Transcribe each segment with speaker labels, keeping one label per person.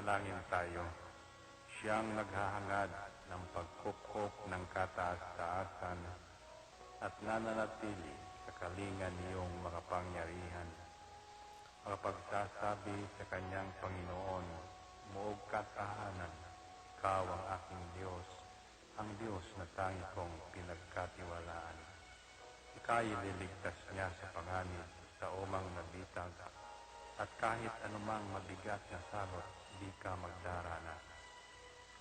Speaker 1: Manalangin tayo. Siyang naghahangad ng pagkupkop ng kataas-taasan at nananatili sa kalingan niyong makapangyarihan. Makapagsasabi sa kanyang Panginoon, muog katahanan, ikaw ang aking Diyos, ang Diyos na tangi kong pinagkatiwalaan. Ika'y liligtas niya sa panganib sa umang nabitag, at kahit anumang mabigat na salot, di ka magdarana.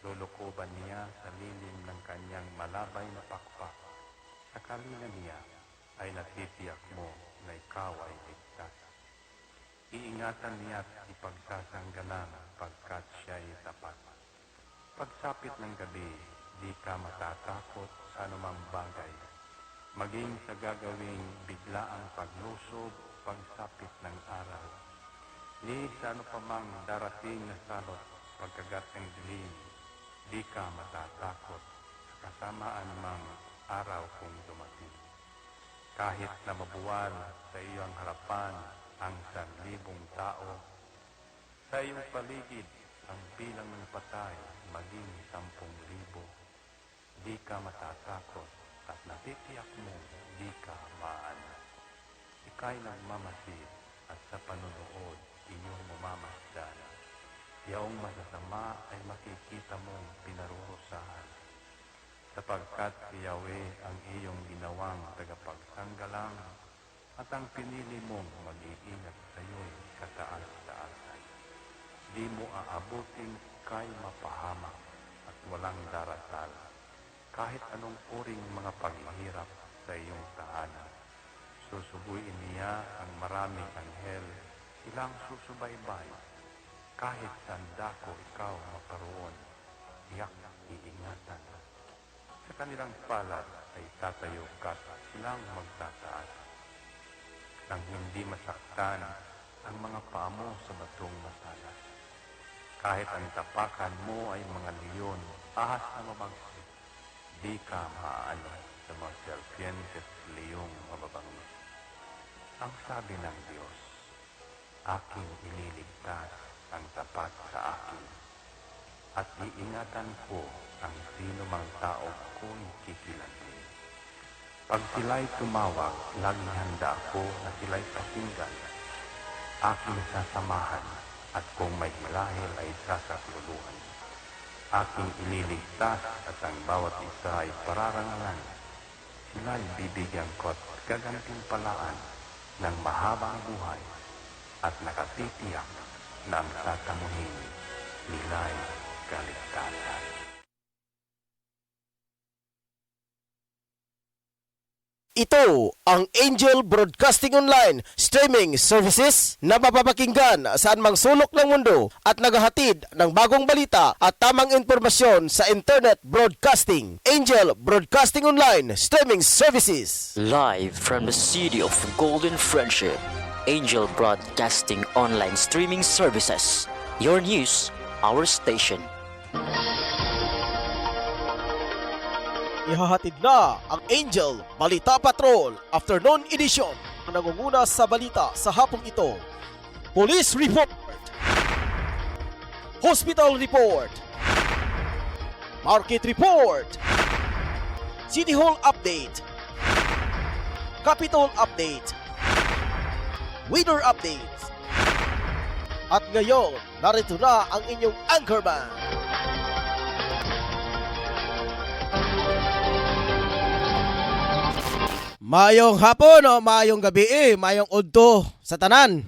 Speaker 1: Lulukuban niya sa lilim ng kanyang malabay na pakpak. Sa kalingan niya ay natitiyak mo na ikaw ay ligtas. Iingatan niya at ipagsasanggalang pagkat siya'y tapat. Pagsapit ng gabi, di ka matatakot sa anumang bagay. Maging sa gagawing biglaang paglusob, pagsapit ng araw. Ni sa ano pa mang darating na salot, pagkagat ng dilim, di ka matatakot sa kasamaan mang araw kung dumating. Kahit na mabuwal sa iyong harapan ang 1,000 tao, sa iyong paligid ang bilang ng patay maging 10,000, di ka matatakot at natitiyak mo di ka maano. Ika'y nagmamasid at sa panunood inyong mamamasdan. Yaong masasama ay makikita mong pinarurusahan, sapagkat si Yahweh ang iyong ginawang tagapagsanggalang at ang pinili mong mag-iingat sa iyo'y kataas-taasan. Di mo aabutin kay mapahamak at walang darasal, kahit anong uring mga paghihirap sa iyong tahanan. Susubuin niya ang maraming anghel, silang susubaybay. Kahit saan dako ikaw makaroon, iyak iingatan. Sa kanilang palad ay tatayo ka, silang magtataas. Nang hindi masaktan ang mga paa mo sa batong masalas. Kahit ang tapakan mo ay mga leon, ahas na mabagsik, di ka maaano sa mga serpientes leyong mababangis. Ang sabi ng Diyos, aking ililigtas ang tapat sa akin, at iingatan ko ang sino mang tao ko'y kikilantin. Pag sila'y tumawag, laging handa ako na sila'y pakinggan. Aking sasamahan, at kung may hilahil ay sasakluluhan. Aking ililigtas at ang bawat isa ay pararangalan. Sila'y bibigyan ko at gagantimpalaan ng mahabang buhay at nakatitiyak na ang tatamuhin nila'y kaligtasan.
Speaker 2: Ito ang Angel Broadcasting Online streaming services na mapapakinggan saan mang sulok ng mundo at naghahatid ng bagong balita at tamang impormasyon sa internet broadcasting. Angel Broadcasting Online streaming services.
Speaker 3: Live from the city of Golden Friendship, Angel Broadcasting Online streaming services. Your news, our station.
Speaker 2: Ihahatid na ang Angel Balita Patrol Afternoon Edition. Ang nangunguna sa balita sa hapong ito: Police Report, Hospital Report, Market Report, City Hall Update, Capitol Update, Weather Updates. At ngayon, narito na ang inyong anchorman. Mayong hapon o mayong gabi mayong udto sa tanan.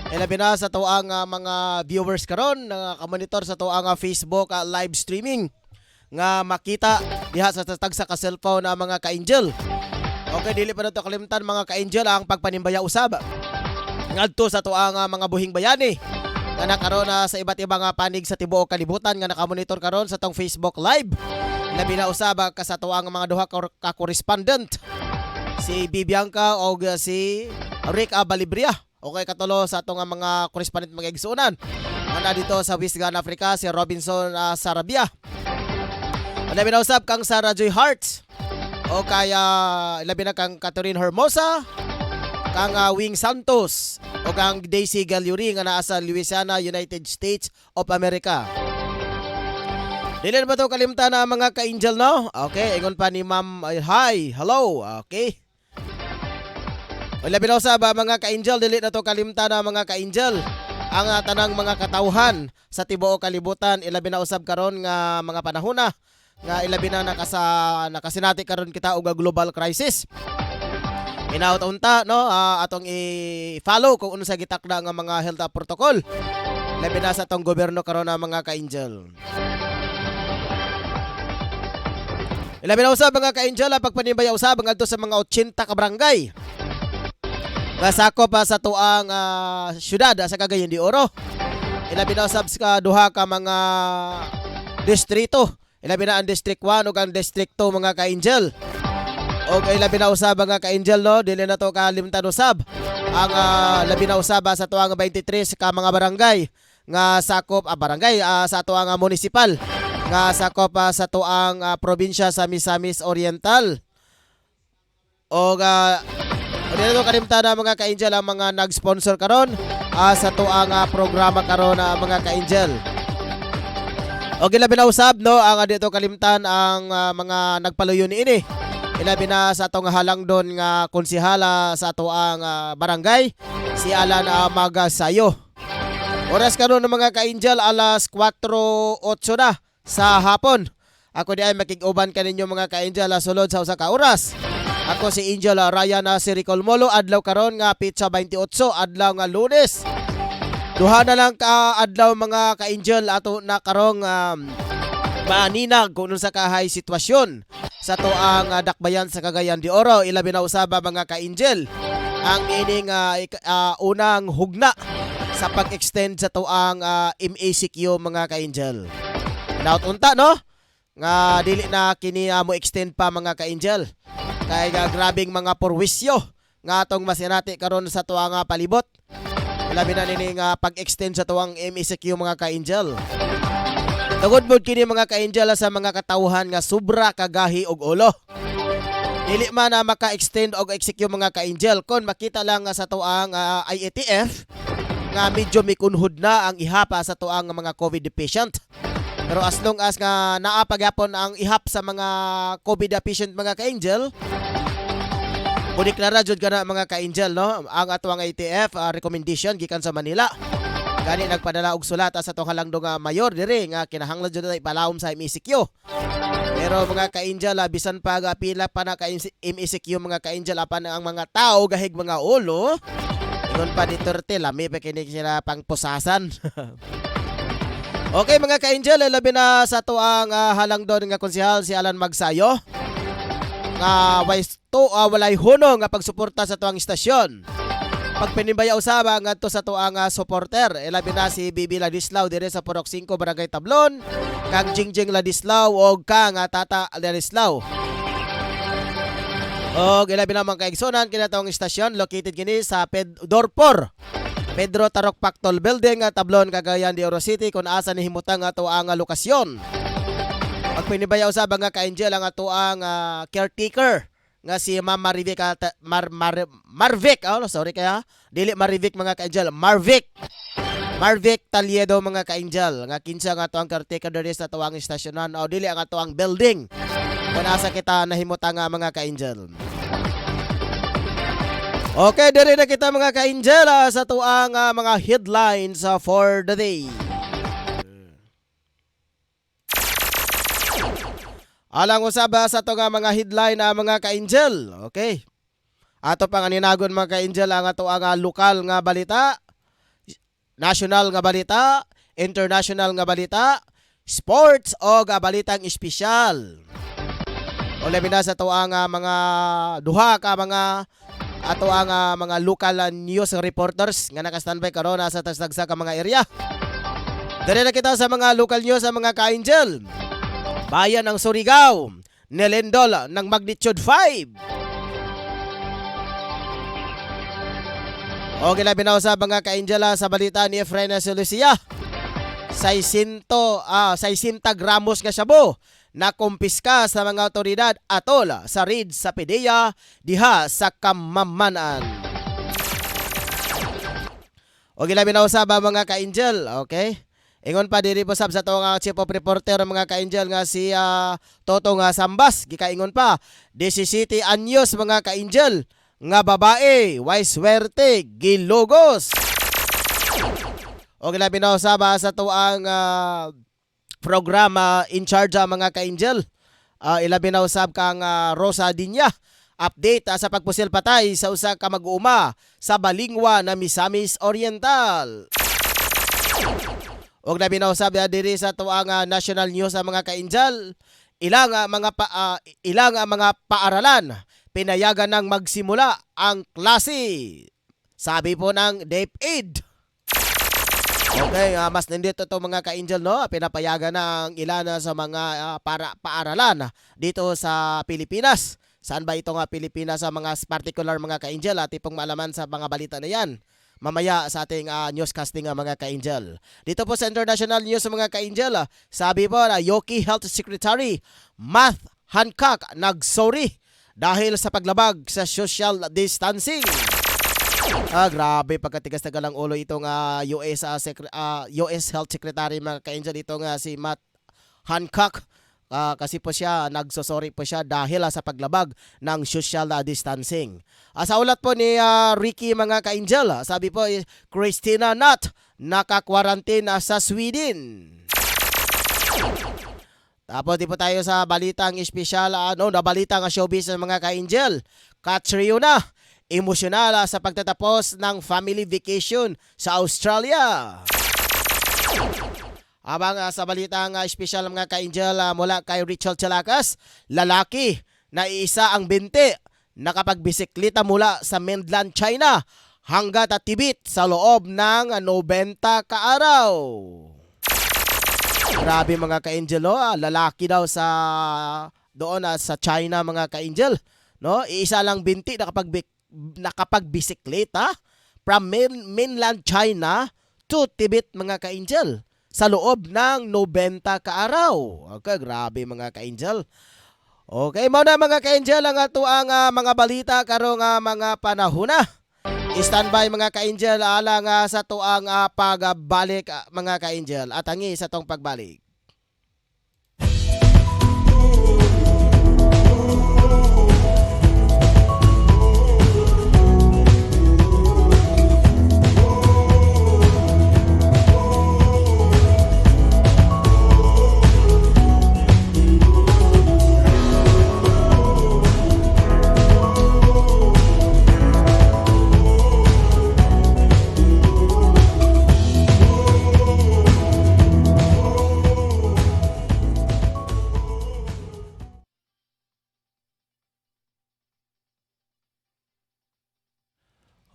Speaker 2: Ilabi na sa tuang mga viewers karon nga ka-monitor sa tuang Facebook live streaming nga makita diha sa tatag sa ka-cellphone na mga ka-angel. Okay, dili pa nato kalimtan mga ka-angel ang pagpanimbaya usab ngadto sa tuang mga buhing bayani nga nakaroon sa iba't ibang panig sa tibuok kalibutan nga naka-monitor karon sa tong Facebook live. Ilabi na usab ka sa tuang mga duha ka correspondent, si Bibianca o si Rick Balibria. Okay, katulo sa itong mga correspondent mga igsunan. Ana dito sa Wisgan, Africa, si Robinson Sarabia. Alabi na usab kang Sarah Joy Hart. O kaya ilabi na kang Catherine Hermosa. kang Wing Santos o kang Daisy Galyuri nga naa sa Louisiana, United States of America. Dili na ba ito kalimtan na mga ka-angel, no? Okay, ingon pa ni ma'am, hi, hello, okay. Labi na usab mga ka-angel, dili na ito kalimtan na mga ka-angel. Ang tanang mga katawhan sa tibuok kalibutan, ilabi na usab karon nga mga panahon na, nga ilabi na nakasinati karon kita og global crisis. Inaut-unta, no, atong i-follow kung unsa gitakda nga mga health protocol. Labi na sa tong gobyerno karon na mga ka-angel. Ilabi na usab mga ka-angel ang pagpanibaya usab ngadto sa mga 80 ka barangay. Nga sakop sa tuang syudad sa Cagayan de Oro. Ilabi na usab sa duha ka mga distrito. Ilabi na ang District 1 ug ang District 2 mga ka-angel. Og ilabi na usab mga ka-angel, no, dili na to kalimtan usab. Ang labi na usab sa tuang 23 ka mga barangay nga sakop barangay sa tuang municipal nga sakop sa tuang probinsya sa Misamis Oriental. O dito kalimtan na mga ka-angel ang mga nag-sponsor karon sa tuang programa karon mga ka-angel. O gilabi na usab, no, ang dito kalimtan ang mga nagpaluyo niini. Ilabi na sa atong halangdon nga konsehala sa tuang barangay si Alan Magasayo. Oras karon mga ka-angel alas 4:08 na sa hapon. Ako di ay makig-uban kaninyo mga ka-angel sulod sa usa ka oras. Ako si Angel Ryan Siricolmolo, adlaw karon nga Pitsa 28, adlaw nga Lunes. Duha na lang ka adlaw mga ka-angel ato na karong maaninag kung sa kahay sitwasyon sa tuang dakbayan sa Cagayan de Oro. Ilabi na usaba mga ka-angel ang ining unang hugna sa pag-extend sa tuang MACQ mga ka-angel. Naut-unta, no? Nga dili na kini mo extend pa mga ka-angel. Kay grabing mga porwisyo nga atong masinati karon sa tuang palibot. Labi na nini nga pag-extend sa tuang MACQ mga ka-angel. Tugod mod kini mga ka-angel sa mga katawhan nga sobra kagahi og ulo. Dili man na maka-extend og execute mga ka-angel kon makita lang sa tuang IATF nga medyo mikunhod na ang ihapa sa tuang mga COVID patient. Pero as long as nga naapagyapon ang ihap sa mga COVID patient mga ka-angel, budiklara jud kana mga ka-angel, no, ang atuang IATF recommendation gikan sa Manila. Gani nagpadala og sulat sa atong halangdong mayor diri nga kinahanglan jud tay palawom sa MACQ. Pero mga ka-angel bisan pa pila pa na ka MACQ mga ka-angel apan ang mga tao gahig mga ulo. Ingon pa Duterte lami pa kini sila pangpusasan. Okay mga ka-angel, labi na sa tuang halangdon nga konsehal si Alan Magsayo. Nga walay hunong nga pagsuporta sa tuang istasyon. Pagpinibaya usaba nga to sa tuang supporter, ilabi na si Bibi Ladislao dire sa Purok 5 Barangay Tablon, kang Jingjing Ladislao o kang Tata Ladislao. O ilabi na mga kaigsonan kina tuang istasyon located kini sa Dorpor Pedro Tarok Pactol Building Tablon, Cagayan de Oro City kung asa ni himutang ato ang lokasyon. Pagpinibaya usab nga ka-angel ang ato ang caretaker nga si Ma'am Marvic Marvic, sorry kaya dili Marvic mga ka-angel, Marvic Taliedo mga ka-angel nga kinsa nga ato ang caretaker diri sa tuang istasyonan o dili ang ato ang building kung asa kita nahimutang mga ka-angel. Okay, diri na kita mga ka-angel sa tuang mga headlines for the day. Alang usab sa to nga mga headline mga ka-angel. Okay. Ato pang aninagon mga ka-angel ang ato ang lokal nga balita, national nga balita, international nga balita, sports o balitang espesyal. O labi na sa to ang mga duha ka mga ato ang mga local news reporters nga naka-standby karon sa tasdagsa ka mga area. Dali na kita sa mga local news sa mga ka-angel. Bayan ng Surigao, nilindol ng magnitude 5. O gilabi sa mga ka-angel sa balita ni Efrain Lucia. 60 gramos nga shabu na kumpiska sa mga otoridad atol sa Reed sa PDEA diha sa Kamamanan. O gilabi na usab mga ka-angel, okay? Ingon pa diri po sab sa to nga chief of reporter mga ka-angel nga si Toto nga Sambas, gikaingon pa 17 anyos mga ka-angel nga babae, way swerte, gilugos. O gilabi na usab sa to ang programa in charge mga ka-angel. Ilabi na usab kang Rosa Dinya. Update sa pagpusil patay sa usa ka mag-uuma sa Balingwa na Misamis Oriental. Og labi na usab diri sa tuang national news sa mga ka-angel, ilang mga paaralan pinayagan ng magsimula ang klase. Sabi po ng DepEd. Okay, mas nandito to mga ka-angel, no? Pinapayagan ng ilan sa mga paaralan dito sa Pilipinas. Saan ba ito nga Pilipinas sa mga particular mga ka-angel at ipong malaman sa mga balita na yan mamaya sa ating newscasting mga ka-angel. Dito po sa international news mga ka-angel, sabi po na Yoki Health Secretary Matt Hancock nagsorry dahil sa paglabag sa social distancing. Grabe, pagkatigas na galang ulo itong US Health Secretary mga ka-angel, itong si Matt Hancock. Kasi po siya, nagsosorry po siya dahil sa paglabag ng social distancing. Sa ulat po ni Ricky mga ka-angel, sabi po, Christina Nat naka-quarantine sa Sweden. Tapos di po tayo sa balitang espesyal, na balitang showbiz mga ka-angel. Catriona, emosyonal sa pagtatapos ng family vacation sa Australia. Habang sa balitang espesyal mga ka-angel mula kay Richard Chalakas, lalaki na iisa ang 20 nakapagbisikleta mula sa mainland China hanggat Tibet sa loob ng 90 ka-araw. Grabe mga ka-angel, no? Lalaki daw sa doon sa China mga ka-angel, no? Iisa lang 20 nakapagbisikleta from mainland China to Tibet mga ka-angel sa loob ng 90 ka-araw. Okay, grabe mga ka-angel. Okay, muna mga ka-angel ang ato ang mga balita karong mga panahon na. Standby mga ka-angel alang sa tuang pagbalik mga ka-angel at angi sa tong pagbalik.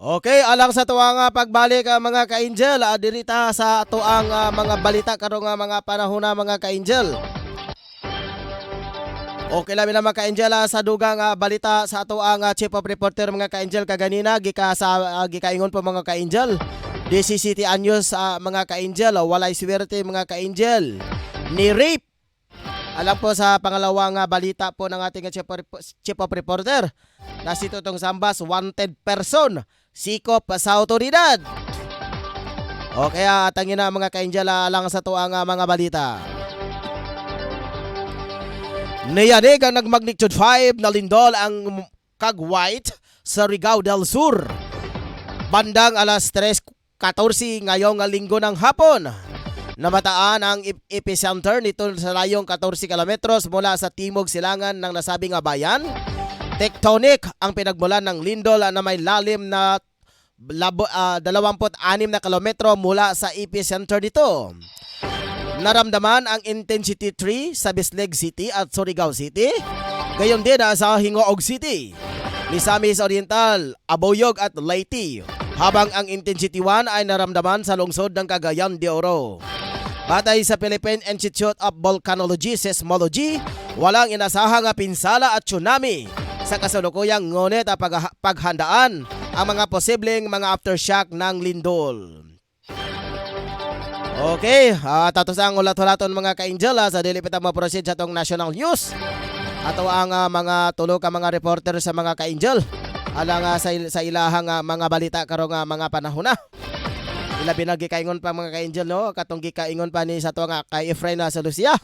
Speaker 2: Okay, alang sa tuang pagbalik mga ka-angel, dirita sa tuang mga balita karong mga panahon na mga ka-angel. Okay labi na mga ka-angel sa dugang balita sa tuang chief of reporter mga ka-angel kaganina gikaingon po mga ka-angel. 17 anyos mga ka-angel, walay swerte mga ka-angel. Ni rape. Alam po sa pangalawang balita po ng ating chief of reporter na si Totong Sambas, wanted person. Sikop sa otoridad. O kaya tangin na mga ka-angel lang sa tuang mga balita. Nayanig ang nag-magnitude 5 na lindol ang Kagwait sa Rigao del Sur. Bandang alas 3:14 ngayong linggo ng hapon. Namataan ang epicenter nito sa layong 14 kilometros mula sa timog silangan ng nasabing bayan. Tectonic ang pinagmulan ng lindol na may lalim na 26 na kilometro mula sa epicenter dito. Naramdaman ang intensity 3 sa Bisleg City at Surigao City. Gayon din sa Hingoog City, Misamis Oriental, Aboyog at Leyte. Habang ang intensity 1 ay naramdaman sa lungsod ng Cagayan de Oro. Batay sa Philippine Institute of Volcanology Seismology, walang inasahang pinsala at tsunami sa kasalukuyang, ngunit paghandaan ang mga posibleng mga aftershock ng lindol. Okay, tatos ang ulat-ulaton mga ka-angel sa dilipit ang proceed sa itong national news. Ato ang mga tulog ang mga reporter sa mga ka-angel alang sa ilahang mga balita karong mga panahon na. Labi na gikaingon pa mga ka-angel no, katong gikaingon pa ni sa to nga kay Efrain sa Lucia.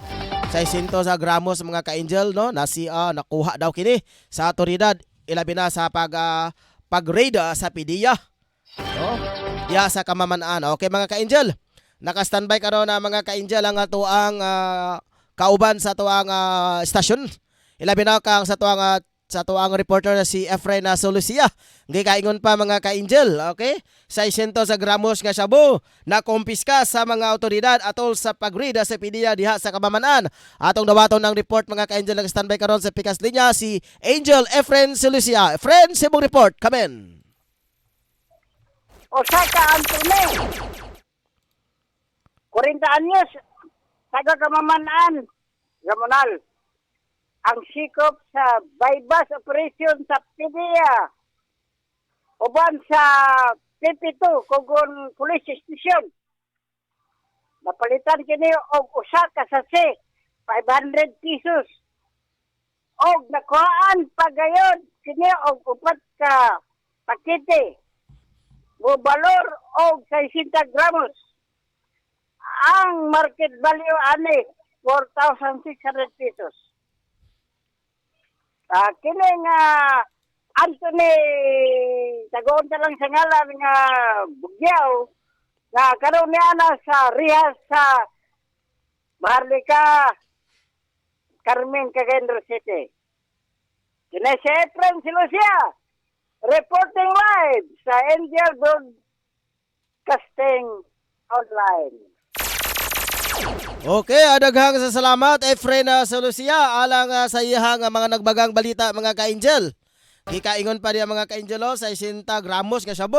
Speaker 2: 600 sa gramos mga ka-angel no, nakuha daw kini sa otoridad ilabi na sa pag-raid sa PDEA. No? Diya sa kamamanaan. Okay mga ka-angel. Naka-standby karon na mga ka-angel ang atuang kauban sa tuang stasyon. Ilabi na kang sa tuang reporter na si Efrain sa Lucia. Gikaingon pa mga ka-angel, okay? 600 sa gramos nga shabu na kumpiska sa mga otoridad atol sa pag-raid sa PDEA diha sa kamamanaan. Atong dawaton ng report mga ka-angel nag-standby karon sa pikas linya si Angel Efrain sa Lucia. Efrain, sa imong report, kamen.
Speaker 4: Osaka Antone. 40 anyos. Taga kamamanaan. Gamonal. Ang sikop sa bypass operation sa PDEA. Uban sa PP2, Kugon Police Station. Napalitan kini og Osaka sa 500 pesos. Og nakuhaan pagayon kini og 4 ka pakete. Bubalor og 60 gramos. Ang market value ani 4,600 pesos. Kining Anthony tagoon ka lang sa ngalan nga Bugyaw na karon niya na sa Rihas sa Maharlika Carmen Cagayan City. Kini si Efrain si Lucia reporting live sa Angel Broadcasting Online.
Speaker 2: Okay, adaghang sa salamat Efrain sa Lucia alang sa iyang mga nagbagang balita mga ka-angel. Gikaingon pa niya mga ka-angel 60 gramos nga shabu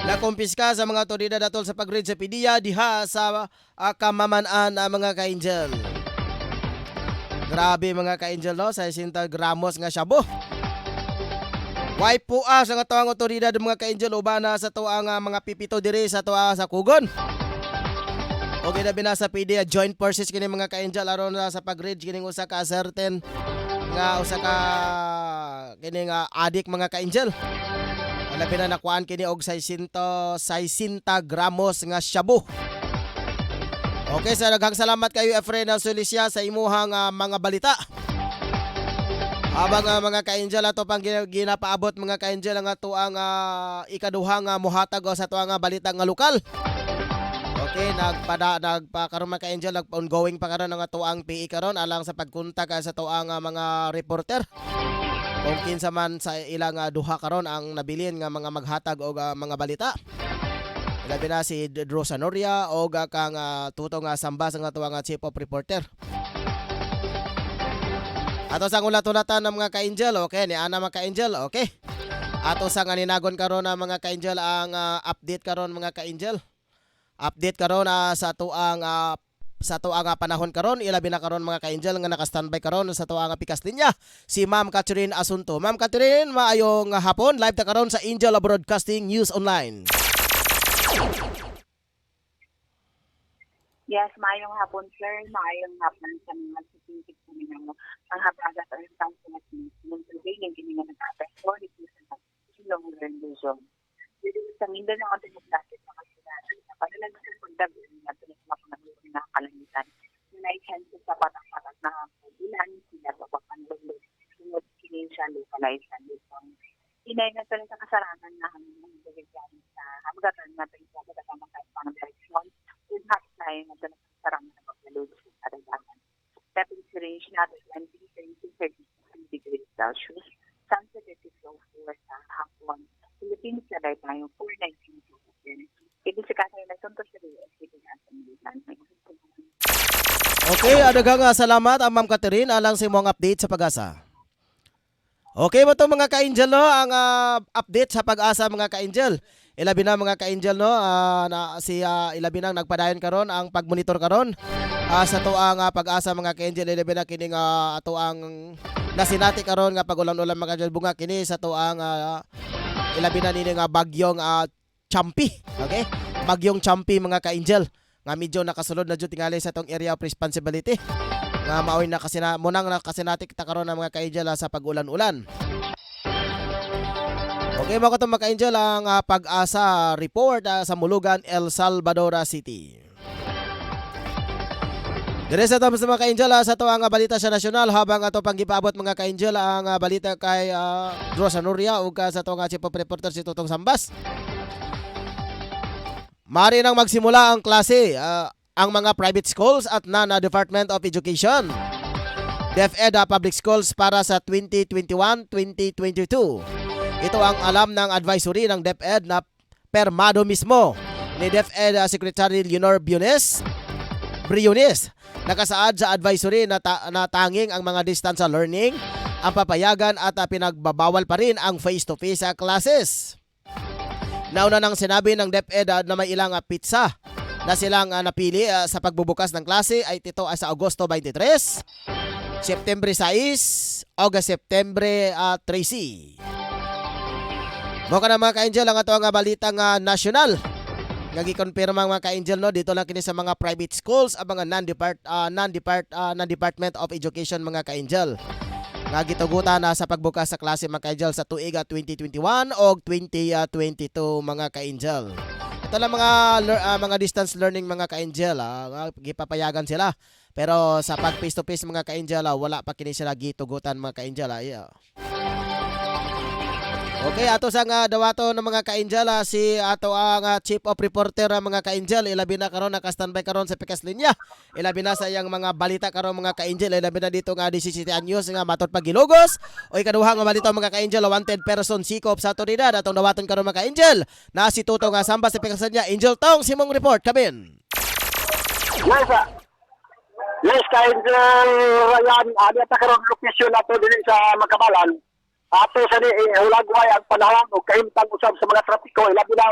Speaker 2: na kumpiska sa mga otoridad atol sa pag-raid sa PDEA diha sa kamamanaan mga ka-angel. Grabe mga ka-angel 60 gramos nga shabu. Why po sa nga tuang otoridad mga ka-angel uban sa tuang mga pipito diri sa tuang sa Kugon. Okay na binasa PDEA joint forces kini mga ka-angel aron sa pag-raid kining usa ka certain nga usa ka kini nga adik mga ka-angel. Labi na nakuan kini og 60 gramos nga shabu. Okay, sa daghang salamat kayo Efrain sa Lucia sa imuhang mga balita. Habang mga ka-angel ato pang ginapaabot mga ka-angel ang ato ang ikaduhang muhatag sa ato ang balita nga lokal. Okay, nagpakaroon mga ka-angel, ongoing pa karon ang atuang PE karon alang sa pagkontak sa tuang mga reporter. Kung kinsa man sa ilang duha karon ang nabilin nga mga maghatag og mga balita. Ilabi na si Drew Sanoria o kang tutong sambas ang atuang chief of reporter. Ato sang ulat-ulatan ng mga ka-angel, okay, ni ana mga ka-angel, okay. Ato sang ninagon karon ng mga ka-angel ang update karon mga ka-angel. Update karon sa tuang panahon karon ilabi na karon mga ka-angel nga naka-standby karon sa tuang pikas linya si Ma'am Catherine Asunto. Ma'am Catherine, maayong hapon. Live ta karon sa Angel Broadcasting News Online.
Speaker 5: Yes, maayong hapon sir. Maayong hapon sa mga sisingkit sa mga ang hapagat ang isang ng survey ng kiningan ng apeso dito sa Silong Luzon. Dito sa Mindanao ang demokrasya sa kasilatan sa panalag sa pagdabi na pinagmapanagin na kalangitan. Nai-chance sa patang-patang na bulan sila sa papanlolo. Sunod kinin siya localized sa Luzon. Inay na sa kasaranan na hanggang bigyan sa habagatan natin sa kasama kahit pang direksyon. With hot tayo na sa kasaranan na paglalolo sa karagaman. Temperature range natin 20-30 degrees Celsius. Sensitivity flow for sa hapon. Philippines na dahil tayo 419. Ibig sa kasa na tunto sa US.
Speaker 2: Okay, adaghang salamat ang Ma'am Catherine alang sa imong update sa Pag-asa. Okay mo to mga ka-angel no, ang update sa Pag-asa mga ka-angel. Ilabi na mga ka-angel no, na si ilabi nang nagpadayon karon ang pagmonitor karon sa tuang Pag-asa mga ka-angel. Ilabi na kining ato ang nasinati karon nga pag-ulan-ulan mga ka-angel bunga kini sa tuang ilabi na nini nga bagyong Champi. Okay? Bagyong Champi mga ka-angel nga medyo nakasulod na jud tingali sa tong area of responsibility. Nga maoy na kasi munang nakasinatik ta karon ng mga ka-angel sa pag-ulan-ulan. Okay, mga katong mga ka-angel, ang pag-asa report sa Mulugan, El Salvador City. Dire sa tapos mga ka-angel, sa ito ang balita sa nasyonal, habang ato pang gipaabot mga ka-angel ang balita kay Rosa Nuria ug sa ito nga chief of reporter si Tutong Sambas. Mari nang magsimula ang klase ang mga private schools at non-Department of Education, DepEd Public Schools para sa 2021-2022. Ito ang alam ng advisory ng DepEd na permado mismo ni DepEd Secretary Leonor Briones. Nakasaad sa advisory na tanging ang mga distance learning ang papayagan at pinagbabawal pa rin ang face-to-face classes. Nauna nang sinabi ng DepEd na may ilang pizza na silang napili sa pagbubukas ng klase ay ito sa Agosto 23, September 6, o September 13. Mukha na mga ka-angel ang ito ang balitang nasyonal. Nagi-confirm ang mga ka-angel no dito lang kini sa mga private schools ang mga non-Department of Education mga ka-angel. Nagitugutan na sa pagbukas sa klase mga ka-angel sa tuig 2021 o 2022 mga ka-angel. Ito lang mga distance learning mga ka-angel, gipapayagan sila. Pero sa pag face to face mga ka-angel, wala pa kini sila gitugutan mga ka-angel. Okay, ato sa dawato ng mga ka-angel, si ato ang chief of reporter mga ka-angel, ilabi na karon naka-standby karon sa pikas linya. Ilabi na sa iyang mga balita karon mga ka-angel, ilabi na dito nga 17 anyos nga matot pagilugos. O ikaduha nga balita mga ka-angel, wanted person sikop sa otoridad atong dawaton karon mga ka-angel. Na si Tutong Sambas sa pikas linya. Angel Tong, simong report kamin.
Speaker 4: Yes, ka-angel Ryan, ada ta karon location nato dili sa Magkabalan. Ato sa hulagway ang panahon o kahimtang usab sa mga trapiko, ilabi na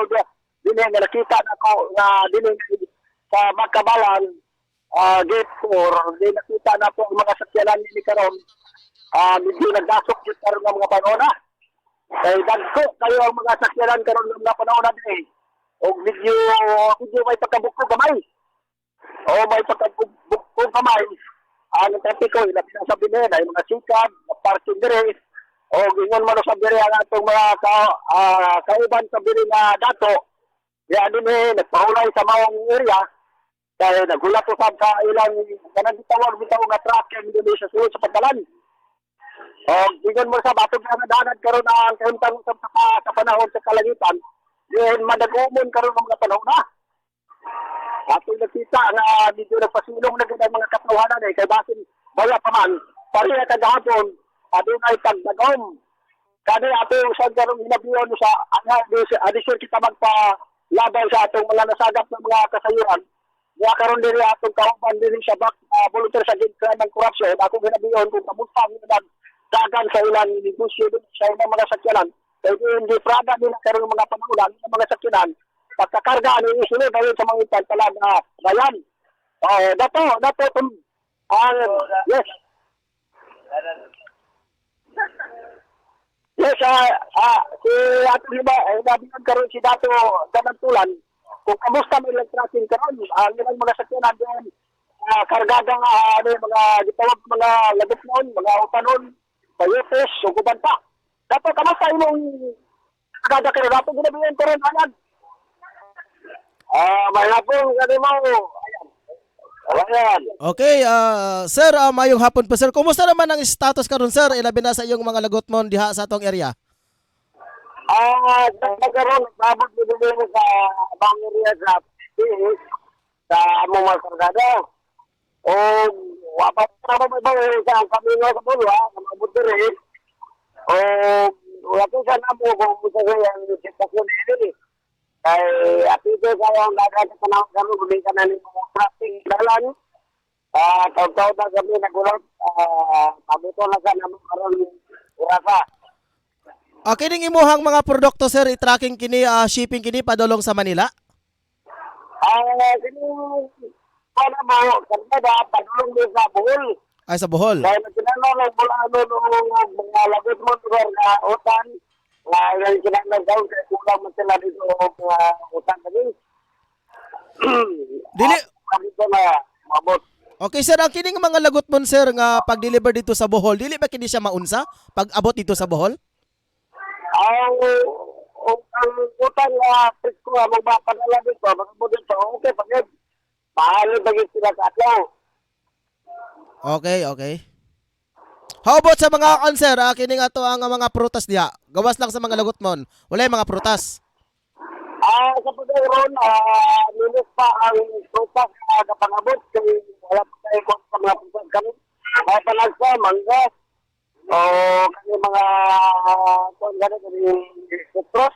Speaker 4: din nga nakita nako nga din sa Magkabalan gate 4, din nakita na po ang mga sakyanan ni karon medyo nagdasok jud karon ng mga panahon na kay dagko kayo ang mga sakyanan karon ng mga panahon na din og medyo may pagkabuko gamay o may pagkabuko gamay ang trapiko ilabi na sa binen ay mga sikad parking dire. O ingon man sa biri ang atong mga kauban sa biri nga dato. Ya din nagpahulay sa maong area. Kaya nagulat usab sa ilang kanang gitawag bitaw nga truck ang dili sa sulod sa pagdalan. O ingon mo sa batog nga danan karon ang kahimtang usab sa panahon sa kalangitan. Diyan madagumon karon ng mga panahon na. Ato nakita nga dito nagpasilong na gid ang mga katawhanan kay basin wala pa man pareha kagahapon. Adun ay pagdagom. Kani ato sa garong hinabiyon sa adisyon kita magpalaban sa atong mga nasagap ng mga kasayuran. Kaya karon diri atong kauban diri sa volunteer sa gitna ng korupsyon. Ako hinabiyon kung kamusta ang dagan sa ilang negosyo sa ilang mga sakyanan. Kaya hindi prada nila karon mga pangulan ng mga sakyanan. Pagkakarga ano isunod ayon sa mga itan talaga bayan. Dato yes. Yes, si Ato Liba, nabihan karon si Dato Ganantulan, kung kamusta may tracking karon, ang ilang mga sakyanan doon, kargagang mga gitawag mga lagot noon, mga utanon, payotes, suguban pa. Dato, kamusta imong kargada karon? Dato, ginabihan karon, ayan. May hapon, gani mo, ayan. Ayan.
Speaker 2: Okay, sir, mayong hapon po sir. Kumusta naman ang status karon sir? Ilabi na sa iyong mga lagot mo diha sa atong area.
Speaker 4: Nagkaroon, nabot din sa bang area sa among mga kargada. O, wapat na may bawal sa kamino sa bulwa, sa mga butiri. O, wato sa namo kung sa ang sitwasyon nila. Kay apito kayo ang dagat sa panahon kami, bumili ka na ng mga traffic dalan. Taw-taw na kami nagulot, pabuto na sa naman karoon urasa.
Speaker 2: Kining imuhang mga produkto sir, i-tracking kini, shipping kini padulong sa Manila?
Speaker 4: Kini, paano mo, kanina padulong din sa Bohol.
Speaker 2: Ay, sa Bohol?
Speaker 4: Kaya nagkinanong mga lagot mo lugar na utan, yung kinanong daw, kaya kulang mo sila dito utan kami.
Speaker 2: Dili?
Speaker 4: Dito na, mabot.
Speaker 2: Okay sir, ang kining mga lagot mo sir nga pag-deliver dito sa Bohol, dili ba kini siya maunsa pag abot dito sa Bohol?
Speaker 4: ang utang na presko nga magpapadala dito, magmo dito, okay, pag mahal bagay sila sa atlaw.
Speaker 2: Okay, okay. How about sa mga cancer, kining ato ang mga prutas diya. Gawas lang sa mga lagot mon. Wala yung mga prutas.
Speaker 4: Sa pagkaroon, minus pa ang prutas na pangabot kaya wala pa tayo kung sa mga prutas kami. Panagsa, mangga, o kami mga kung gano'n kami citrus,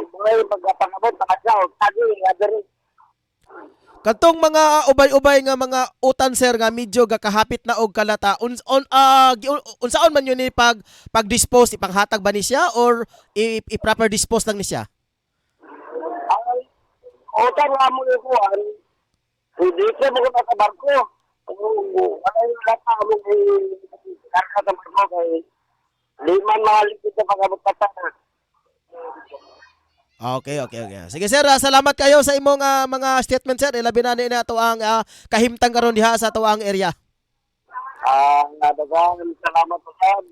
Speaker 4: mga pagpangabot, panagsa, o tagi, adari.
Speaker 2: Katong mga ubay-ubay nga mga utan sir nga medyo gakahapit na og kalata unsaon man yun ni pag-dispose ipanghatag ba ni siya or i-proper dispose lang ni siya?
Speaker 4: Utang nga mo yung kuhan, hindi ka mo kung sa barko. Wala yung lata mo karka sa barko kay liman mga likid na pag-abot katana.
Speaker 2: Okay. Sige sir, salamat kayo sa imong mga statement sir. Ilabi na ni ato ang kahimtang karon diha sa tuang area.
Speaker 4: Nadagang salamat po sir.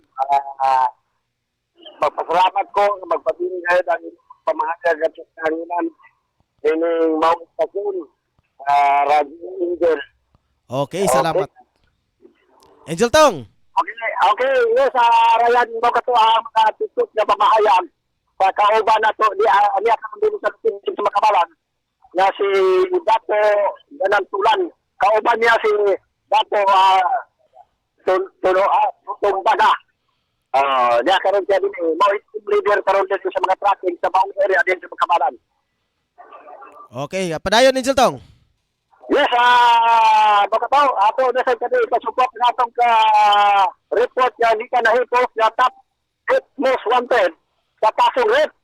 Speaker 4: Magpasalamat ko, magpapili kayo dahil pamahagag at kanginan. Ining Mount Takun, Radio Angel.
Speaker 2: Okay, salamat. Angel Tong.
Speaker 4: Okay, yes, Ryan, mo ka to ang mga tutok na pamahayag. Sa kauban na to, niya ka din sa tingin sa Makabalan, na si Dato Ganantulan. Kauban niya si Dato Tumbaga. Niya karon siya din, mga team leader karon din sa mga tracking sa maong area din sa Makabalan.
Speaker 2: Okay, padayon Angel Tong.
Speaker 4: Yes, baka to, ato na sa kadi pasupok na atong ka report nga di ka nahipos na top 8 most wanted sa kasong rape.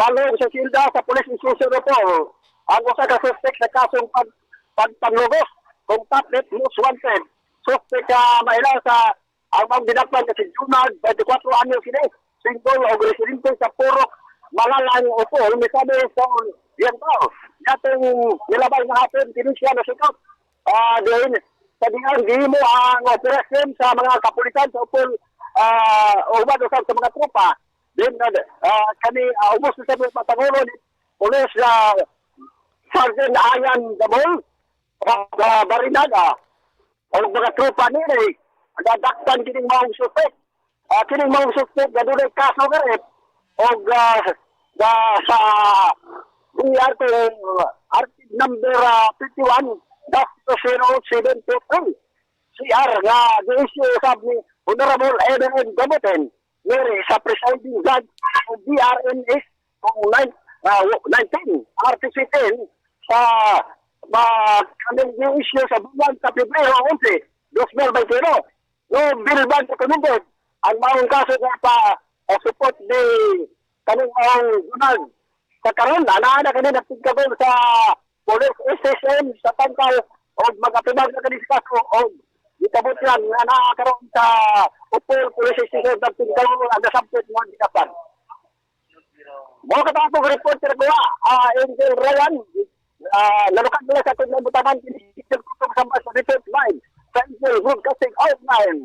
Speaker 4: Balong sa silda sa police station po, ang usa ka suspect sa kasong pagpanglugos kung top 8 most wanted. Suspect ka maila sa ang mga dinakpan kasi Junag, 24 anyos sila, single o residente sa Purok, Malalang upo, lumisabi sa yan tao. Yatong nilabay na hapon, tinisya na sikat. Dahil sa diyan, di mo ang operasyon sa mga kapulisan sa upol ubad sa mga tropa. Then, kami, ubos na sa mga patangulo ni Pulis Sergeant Ayan Dabol, Barinaga, o mga tropa nila, nagdaktan kining maong suspek. Kining maong suspek, gadulay kaso nga rin. O sa article number 51, that's 0723. CR nga the-issue sab ni Honorable Eden Gamutin, Mary sa presiding judge of DRNS kung 19, RTC 10 sa kaming the-issue sa buwan sa Pebrero 11, 2021. No bill ban recommended ang maong kaso nga pa support ni kanong Junag. Sa karon ana kani nagtigabol sa police station sa Tangkal o magapibag na kani sa kaso o itabot yan na nakakaroon sa Upol Police Station sa Tangkal ang subject mo di kapan. Mo ka ta ko reporter ko Angel Ryan nalukan nila sa tunay butaman kini sa report line sa Angel Broadcasting Outline.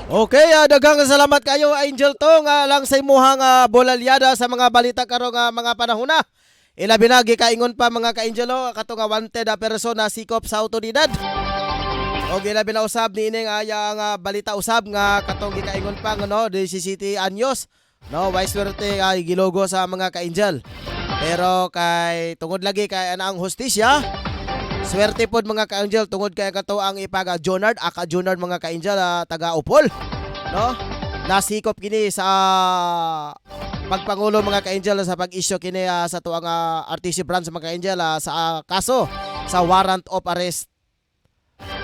Speaker 2: Okay, daghang salamat kayo Angel Tong lang sa imuhang bolalyada sa mga balita karong mga panahon na. Ilabi na gikaingon pa mga ka-Angelo kato nga wanted person na sikop sa awtoridad. Og ilabi na usab ni ining ayang balita usab nga katong gikaingon pa no 17 anyos no why swerte gilogo sa mga ka-Angel. Pero kay tungod lagi kay ana ang hustisya. Swerte pod mga ka-Angel tungod kay kato ang ipaga Jonard aka Jonard mga ka-Angel taga Upol no nasikop kini sa pagpangulo mga ka-Angel sa pag-issue kini sa tuang RTC branch mga ka-Angel sa kaso sa warrant of arrest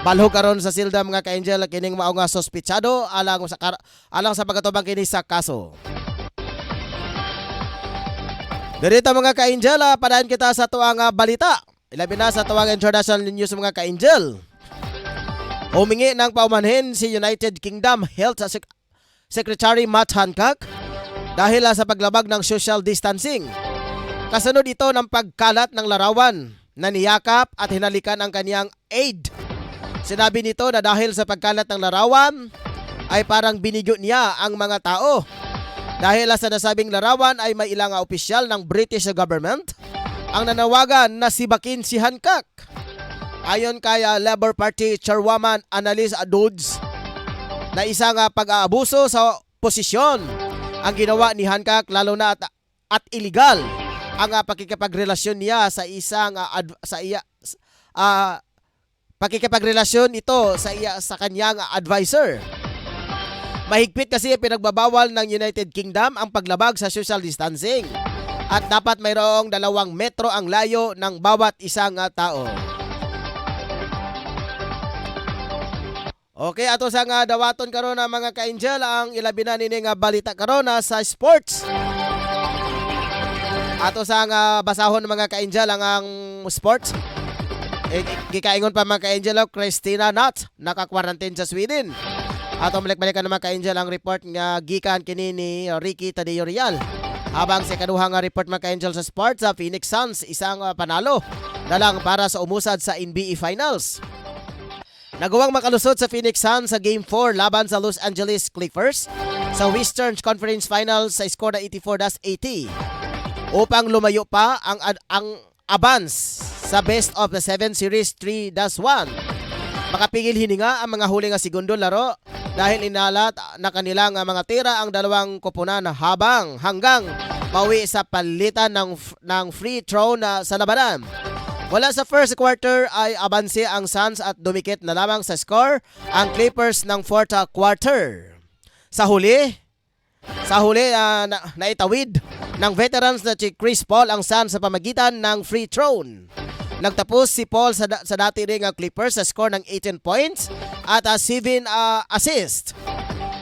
Speaker 2: balho karon sa silda mga ka-Angel kining mao nga sospechado alang sa pagkatubang kini sa kaso. Dito mga ka-Angel padayon kita sa tuang balita. Ilabi na sa tawag international news mga ka-Angel. Humingi ng paumanhin si United Kingdom Health Secretary Matt Hancock dahil sa paglabag ng social distancing. Kasunod ito ng pagkalat ng larawan na niyakap at hinalikan ang kaniyang aide. Sinabi nito na dahil sa pagkalat ng larawan, ay parang binigyo niya ang mga tao. Dahil sa nasabing larawan ay may ilang opisyal ng British government ang nanawagan na sibakin si Hancock. Ayon kay Labour Party Chairwoman Annalise Dodds, na isang pag-aabuso sa posisyon ang ginawa ni Hancock, lalo na at illegal ang pakikipagrelasyon niya sa isang pakikipagrelasyon ito sa kanyang advisor. Mahigpit kasi pinagbabawal ng United Kingdom ang paglabag sa social distancing at dapat mayroong 2 metro ang layo ng bawat isang tao. Okay, ato sa dawaton karon na mga ka-angel ang ilabi na nini nga balita karon sa sports. Ato sa basahon mga ka-angel ang sports. Gikaingon pa mga ka-angel Christina Nutt naka-quarantine sa Sweden. Ato balik-balikan na mga ka-angel ang report nga gikan kini ni Ricky Tadeo Real. Habang sa kaduhang report mga ka-angel sa sports, sa Phoenix Suns isang panalo na lang para sa umusad sa NBA Finals. Nagawang makalusot sa Phoenix Suns sa Game 4 laban sa Los Angeles Clippers sa Western Conference Finals sa score na 84-80 upang lumayo pa ang advance sa best of the 7 series 3-1. Makapigil hininga ang mga huling segundo laro dahil inalat na kanilang mga tira ang dalawang koponan hanggang mawi sa palitan ng free throw na sa labanan. Wala sa first quarter ay abanse ang Suns at dumikit na lamang sa score ang Clippers ng fourth quarter. Sa huli naitawid ng veterans na si Chris Paul ang Suns sa pamagitan ng free throw. Nagtapos si Paul sa dati ring Clippers sa score ng 18 points at 7 assists.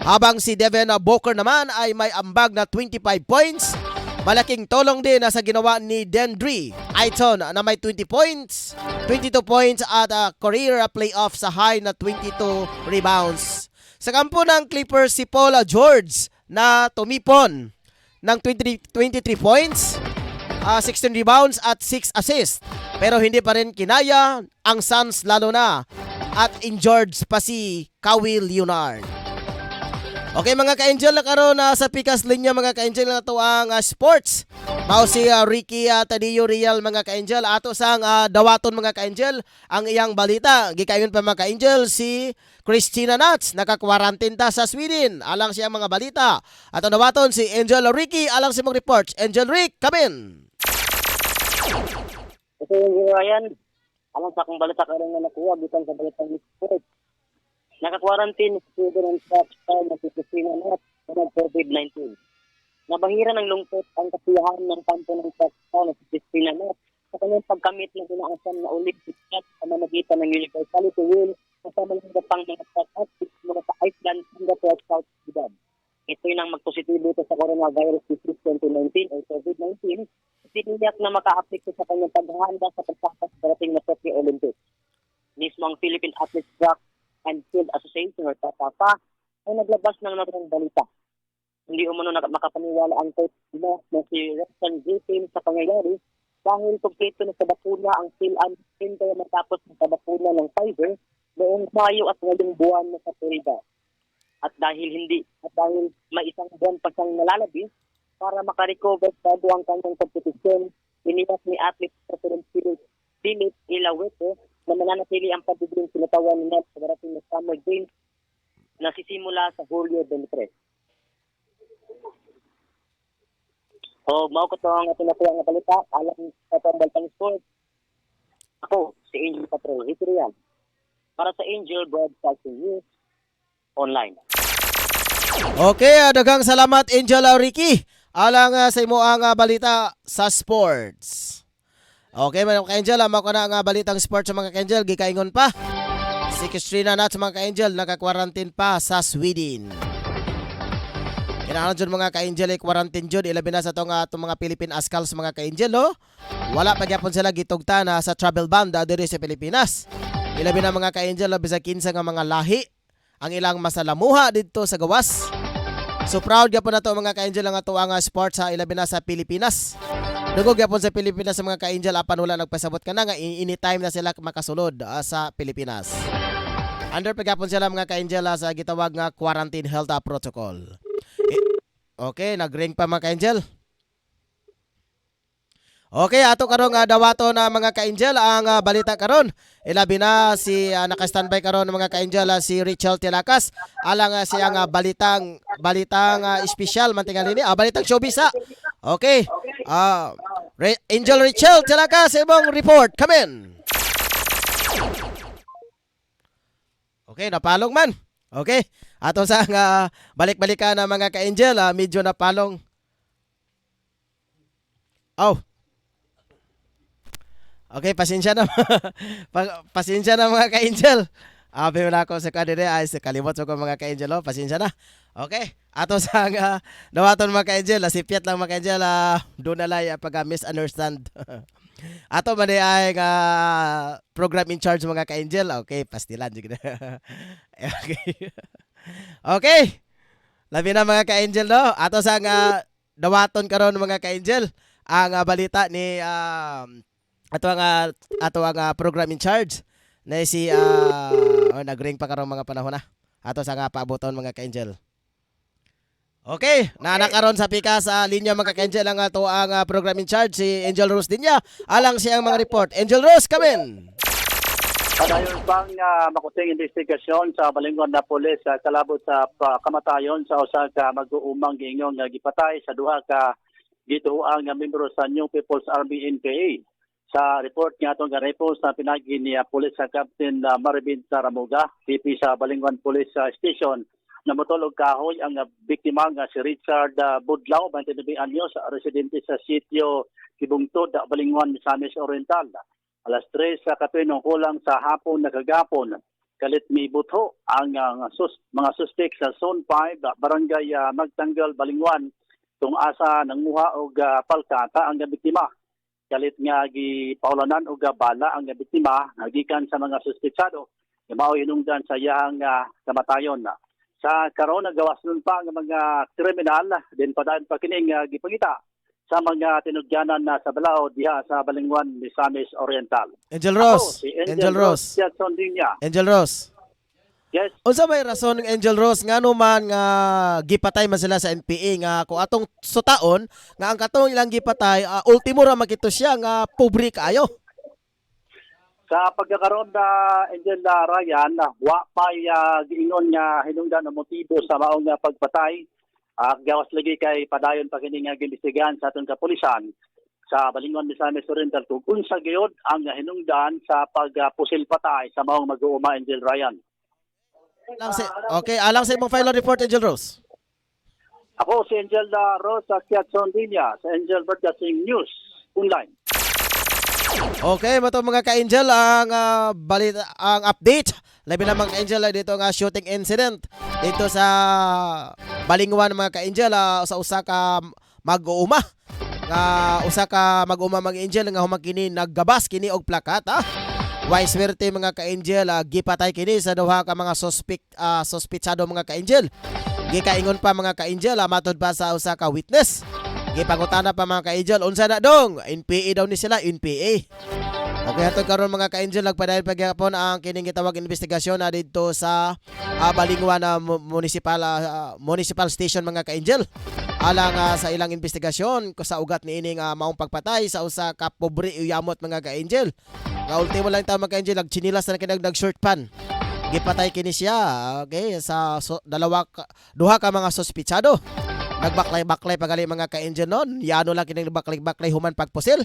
Speaker 2: Habang si Devin Booker naman ay may ambag na 25 points. Malaking tulong din sa ginawa ni Deandre Ayton na may 20 points, 22 points at career playoff sa high na 22 rebounds. Sa kampo ng Clippers, si Paul George na tumipon ng 23 points, 16 rebounds at 6 assists. Pero hindi pa rin kinaya ang Suns lalo na at injured pa si Kawhi Leonard. Okay mga ka-angel, na karon sa pikas linya mga ka-angel na ito ang sports. Mao si Ricky Tadeo Real mga ka-angel. Ato sang dawaton mga ka-angel ang iyang balita. Gikayon pa mga ka-angel si Christina Nutt naka-quarantine ta sa Sweden. Alang siya mga balita. Ato dawaton si Angel Ricky alang si mong reports. Angel Rick, come in.
Speaker 6: Ito yung Ryan. Alang sa akong balita karon nga nakuha bitan sa balitang sports. Naka-quarantine si Sweden ang top star na si Christina Nutt ng COVID-19. Nabahira ng lungkot ang kasiyahan ng kampo ng top star na si Christina Nutt sa kanyang pagkamit ng inaasahan na Olympic cut sa mamagitan ng universality wheel kasama ng pang mga top athletes mula sa Iceland hanggang sa South Sudan. Ito'y nang magpositibo ito sa coronavirus disease 2019 o COVID-19, siniyak na maka-apekto sa kanyang paghahanda sa pagsakas sa darating na Tokyo Olympics. Mismo ang Philippine Athletes Track and Field Association or TAPA ay naglabas ng naturang balita. Hindi umano makapaniwala ang coach na si Rexon Griffin sa pangyayari dahil kumpleto na sa bakuna ang PhilAm Center matapos ng bakuna ng Pfizer noong Mayo at ngayong buwan na sa Florida. At dahil may isang buwan pa siyang nalalabis para makarecover sa ang kanyang kompetisyon, iniwas ni athlete President Philip Ilawete na mananatili ang pagiging sinatawan ni Nutt sa darating na Summer Games na sisimula sa Hulyo 23. O, mao ko ito ang tinakuha ng balita alang sa pambalitang sports. Ako, si Angel Patrol, Real. Para sa Angel Broadcasting News Online.
Speaker 2: Okay, daghang salamat Angel Ricky alang sa imo ang balita sa sports. Okay mga ka-angel, mako na ang balitang sports sa mga ka-angel. Gikaingon pa si Christina Nutt mga ka-angel naka-quarantine pa sa Sweden. Kinahanglan jud mga ka-angel quarantine jud ilabi na sa tong mga Philippine Ascals mga ka-angel Wala pa gyapon sila gitugta na sa travel ban diri sa Pilipinas. Ilabi na mga ka-angel bisag kinsa nga mga lahi ang ilang masalamuha didto sa gawas. So proud gyapon nato mga ka-angel ang ato ang sports sa ilabi na sa Pilipinas. Dugog gyapon sa Pilipinas sa mga ka-angel apan wala nagpasabot ka na nga anytime na sila makasulod sa Pilipinas. Under pagapon sila mga ka-angel sa gitawag nga quarantine health protocol. Okay, nag-ring pa mga ka-angel. Okay, ato karong dawato na mga ka-angel ang balita karon. Ilabi na si naka-standby karon mga ka-angel si Richel Tilakas. Alang siya nga balitang espesyal man tingali ni, balitang showbiz. Okay. Angel Richel Tilakas, imong report. Come in. Okay, napalong man. Okay. Ato sa balik-balikan na mga ka-angel, medyo napalong. Oh. Okay, pasensya na. Pasensya na mga ka-angel. Abi wala ko sa kanila ay sa kalimot ko mga ka-angel. Pasensya na. Okay. Ato sa dawaton mga ka-angel, sipiat lang mga ka-angel, doon na lang pag-misunderstand. Ato man ay program in charge mga ka-angel. Okay, pastilan jud. Okay. Okay. Labi na mga ka-angel no. Ato sa dawaton karon mga ka-angel ang balita ni ato ang program in charge na si nag-ring pa karong mga panahon na. Ato sa paaboton mga ka-angel. Okay, nakaron sa pika sa linya mga ka-angel ang ato ang program in charge si Angel Rose Dinya. Alang siyang mga report. Angel Rose, come in.
Speaker 4: Padayon pang makuting investigasyon sa Balingon na pulis kalabot sa kamatayon sa usa ka mag-uumang giingong gipatay sa duha ka gituoang nga membro sa New People's Army NPA. Sa report nga itong repos na pinagi ni Police Captain Marvin Saramuga, VP sa Balingon Police Station, na motulog kahoy ang biktima nga si Richard Budlaw, 29 anyos, residente sa sitio Kibungtod, Balingon, Misamis Oriental. Alas 3 sa katunong kulang sa hapon na kagapon, kalit mibutho ang mga suspek sa Zone 5, Barangay Magtanggal, Balingon, tung asa nanguha og palkata ang biktima. Kalit nga gipaulanan og bala ang biktima gikan sa mga suspetsado nga mao hinungdan sa iyang kamatayon. Sa karon nagawas nun pa ang mga kriminal din padaan pa kining gipangita sa mga tinudyanan na sa Balao diha sa Balingon, Misamis Oriental.
Speaker 2: Angel Rose.
Speaker 4: Si
Speaker 2: Angel Rose. Angel Rose.
Speaker 4: Yes.
Speaker 2: Unsa may rason ng Angel Rose ngano man nga gipatay man sila sa NPA nga kung atong sutaon nga ang katong ilang gipatay ultimo ra makito siya nga pobre kaayo.
Speaker 4: Sa pagkakaroon na Angel Ryan, wa pa giingon nga hinungdan ang motibo sa maong pagpatay. Gawas lagi kay padayon pa kini nga gimbestigahan sa atong kapulisan sa Balingon, Misamis Oriental kung unsa gyud ang hinungdan sa pagpusil patay sa maong mag-uuma Angel Ryan.
Speaker 2: Okay, alang sa imong final report Angel Rose.
Speaker 4: Ako si Angel Rose sa Kiatson Dinya sa Angel Broadcasting News Online.
Speaker 2: Okay, mato mga ka-angel ang balita, ang update. Labi na mga ka-angel dito nga shooting incident dito sa Balingwan mga ka-angel sa usa ka mag-uuma. Nga usa ka mag-uuma mga angel nga humakini naggabas kini og plakat Why swerte mga ka-angel gipatay kini sa duha ka mga suspetsado mga ka-angel. Gikaingon pa mga ka-angel matod pa sa usa ka witness. Gipangutana pa mga ka-angel unsa na dong NPA daw ni sila NPA. Okay, hatod karon mga ka-angel nagpadayon pagyapon ang kining gitawag investigasyon dito sa Balingwan municipal station mga ka-angel. Alang sa ilang investigasyon sa ugat ni ining maong pagpatay sa usa ka pobre uyamot mga ka-angel. Nga ultimo lang ta mga ka-angel nagchinilas na kinagdag short pan. Gipatay kini siya okay sa duha ka mga suspetsado. Nagbaklay-baklay pagali mga ka-angel non. Yano lang kining baklay-baklay human pagpusil.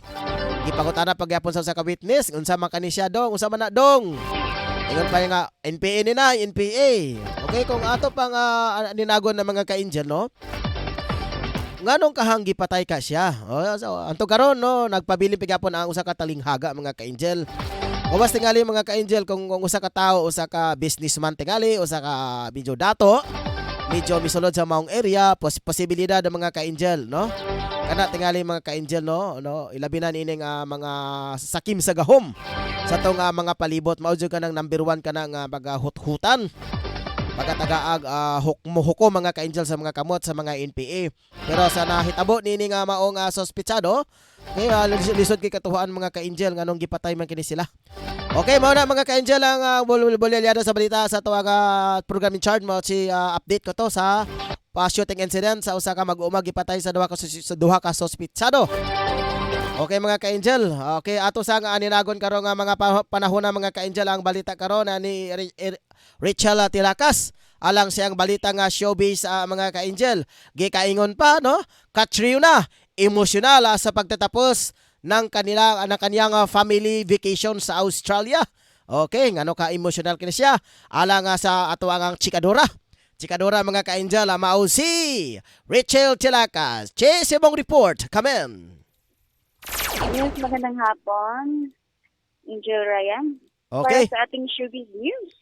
Speaker 2: Gipangutana pagyapon sa ka witness unsa man kani siya dong, unsa man na dong. Ingon pa nga NPA ni na, NPA. Okay, kung ato pang ninagon na mga ka-angel no. Nganong kahanggi patay ka siya. So, anto karon no, nagpabiling pagyapon ang usa ka talinghaga mga ka-angel. Kawas tingali mga ka-angel kung usa ka tao, usa ka businessman tingali, usa ka medyo dato, medyo misulod sa maong area, posibilidad ng mga ka-angel no. Kana tingali mga ka-angel no, ilabi na nining mga sakim sa gahom sa tong mga palibot mao jud kanang number 1 kanang pagahut-hutan pagkatagaag hukom mga ka-angel sa mga kamot sa mga NPA. Pero sa nahitabo nining maong suspetsado Okay, lisod kay katuhaan mga ka-angel nganong gipatay man kini sila. Okay, mao na mga ka-angel ang bulilyado sa balita sa tuwang program in charge mo si update ko to sa shooting incident sa usa ka mag-umag gipatay sa duha ka suspitsado. Okay mga ka-angel. Okay, ato sa nga aninagon karon nga mga panahon na mga ka-angel ang balita karon ni Rachel Tilakas. Alang siyang balita nga showbiz mga ka-angel. Gikaingon pa no? Katrina emosyonal sa pagtatapos ng kaniyang family vacation sa Australia. Okay, ngano ka emosyonal kini siya alang sa ato ang chikadora. Chikadora mga ka-angel mao si Rachel Tilakas. Chase mong report. Come in.
Speaker 5: Yes, magandang hapon. Angel Ryan.
Speaker 2: Okay.
Speaker 5: Para sa ating showbiz news.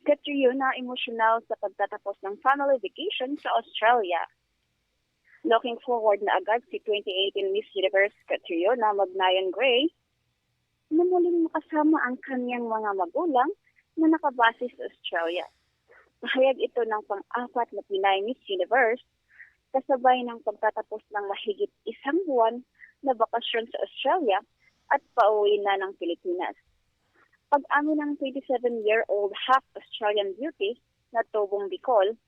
Speaker 5: Katrina emosyonal sa pagtatapos ng family vacation sa Australia. Looking forward na agad si 2018 Miss Universe Katrina Magnayan Gray na muling makasama ang kanyang mga magulang na nakabase sa Australia. Pahayag ito ng pang-apat na Pinay Miss Universe kasabay ng pagtatapos ng mahigit isang buwan na bakasyon sa Australia at pauwi na ng Pilipinas. Pag-amin ng 27-year-old half-Australian beauty na Tobong Bicol,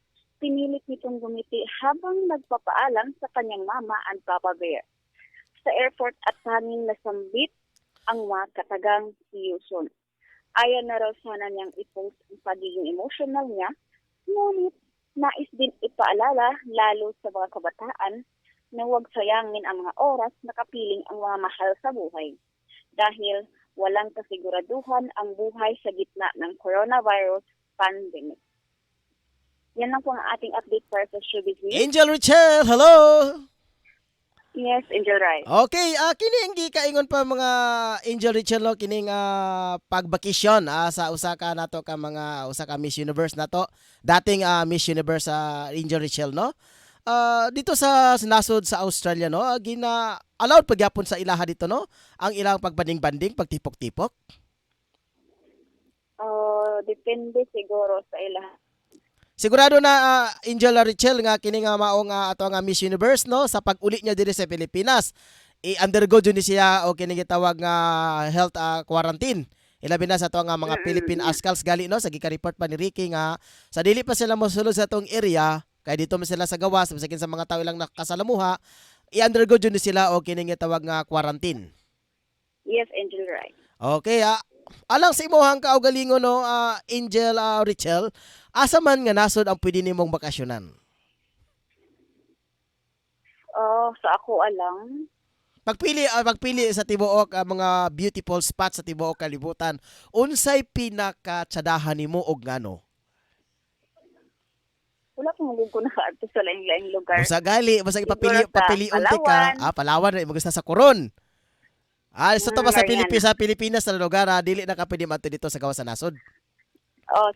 Speaker 5: pinilit nitong gumiti habang nagpapaalam sa kanyang mama and Papa Bear. Sa airport at tanging nasambit ang mga katagang Yuson. Ayan na raw sana niyang i-post ang pagiging emotional niya, ngunit nais din ipaalala lalo sa mga kabataan na huwag sayangin ang mga oras na kapiling ang mga mahal sa buhay. Dahil walang kasiguraduhan ang buhay sa gitna ng coronavirus pandemic. Yan lang po ang ating update para sa showbiz news.
Speaker 2: Angel Richel, hello.
Speaker 5: Yes, Angel Rai.
Speaker 2: Okay, kini ang gikaingon pa mga Angel Richel no kining pagbakisyon sa usa ka nato ka mga usa ka Miss Universe nato. Dating Miss Universe Angel Richel no. Dito sa nasod sa Australia no, allowed pagyapon sa ilaha dito no ang ilang pagbanding-banding, pagtipok-tipok.
Speaker 5: Depende siguro sa ilaha.
Speaker 2: Sigurado na Angel Richel nga kini nga mao nga ato nga Miss Universe no sa pag-uli niya diri sa Pilipinas. I-undergo jud ni siya o kini gitawag nga health quarantine. Ilabi na sa ato nga mga Philippine Ascals gali no sa gika-report pa ni Ricky nga sa dili pa sila mosulod sa atong area kay dito man sila sa gawas masakin sa mga tawo lang nakasalamuha i-undergo jud ni sila o kini gitawag nga quarantine.
Speaker 5: Yes, Angel Rai.
Speaker 2: Okay, alang sa imong kaugalingon no Angel Richel, asa man nga nasod ang pwede nimong bakasyonan?
Speaker 5: Sa ako alang.
Speaker 2: Pagpili sa tibuok mga beautiful spots sa tibuok kalibutan, unsay pinakatsadahan nimo og ngano?
Speaker 5: Wala ko magugo na ka sa lain-laing lugar.
Speaker 2: Basta gali, basta
Speaker 5: Siguro
Speaker 2: papili
Speaker 5: sa
Speaker 2: unti ka, Palawan na gusto sa Coron. Sa to ba sa Pilipinas sa lugar dili na ka pwede mato dito sa gawas sa nasod.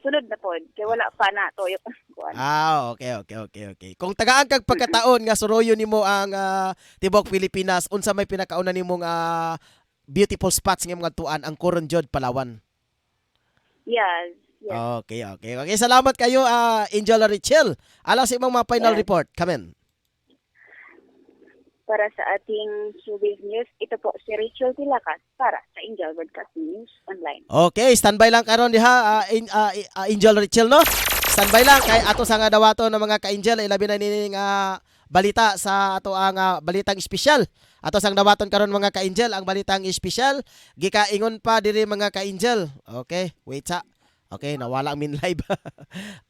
Speaker 5: Sunod na pod. Kaya wala pa na toyo.
Speaker 2: Okay. Kung tagaan kag pagkataon nga suroyo nimo ang tibok Pilipinas, unsa may pinakauna nimong beautiful spots nga mga tuan ang Coron Jod Palawan?
Speaker 5: Yes.
Speaker 2: Okay. Salamat kayo Angel Richel. Alang sa imong mga final report. Come in.
Speaker 5: Para sa ating showbiz news, ito po si Rachel Tilakas para sa Angel Broadcasting News Online.
Speaker 2: Okay, standby lang karon diha Angel Richel no. Standby lang kay ato sa nga dawato ng mga ka-Angel ilabi na nining balita sa ato ang balitang espesyal. Ato sang dawaton karon mga ka-Angel ang balitang espesyal gikaingon pa diri mga ka-Angel. Okay, wait sa. Okay, nawala ang min live.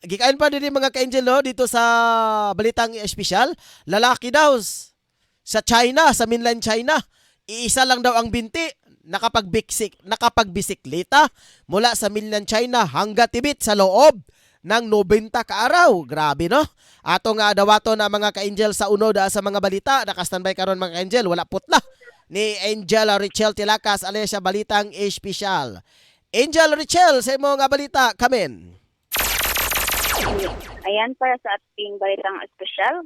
Speaker 2: Gikain pa diri mga ka-Angel no dito sa balitang espesyal, lalaki daw sa China, sa mainland China, iisa lang daw ang binti nakapagbisikleta mula sa mainland China hanggang Tibet sa loob ng 90 ka araw. Grabe no? Ato nga dawato na mga ka-Angel sa unod sa mga balita, naka-standby karon mga ka-Angel, wala putla ni Angel Richel Tilakas alias sa balitang espesyal. Angel Richel, sa imo nga balita, kamen.
Speaker 5: Ayan para sa ating balitang espesyal.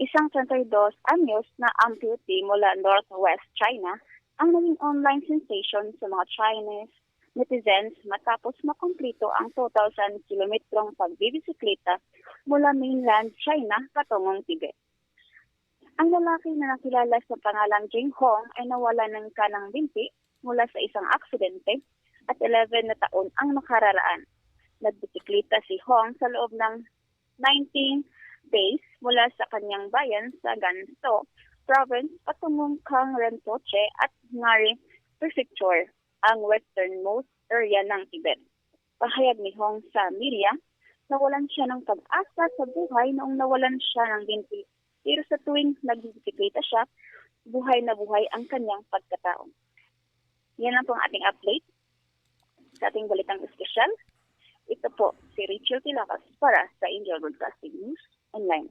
Speaker 5: Isang 32 anyos na amputee mula Northwest China ang naging online sensation sa mga Chinese netizens matapos makumpleto ang 2,000 kilometrong pagbibisikleta mula mainland China patungong Tibet. Ang lalaki na nakilala sa pangalang Jing Hong ay nawala ng kanang binti mula sa isang aksidente at 11 na taon ang nakararaan. Nagbisiklita si Hong sa loob ng 19 days mula sa kanyang bayan sa Gansu Province patungong kang Rinpoche at Ngari Prefecture, ang westernmost area ng Tibet. Pahayag ni Hong sa media, nawalan siya ng pag-asa sa buhay noong nawalan siya ng binti. Pero sa tuwing nagbibisikleta siya, buhay na buhay ang kanyang pagkatao. Yan lang po ang ating update sa ating balitang espesyal. Ito po si Rachel Tilakas para sa Angel Broadcasting News Online.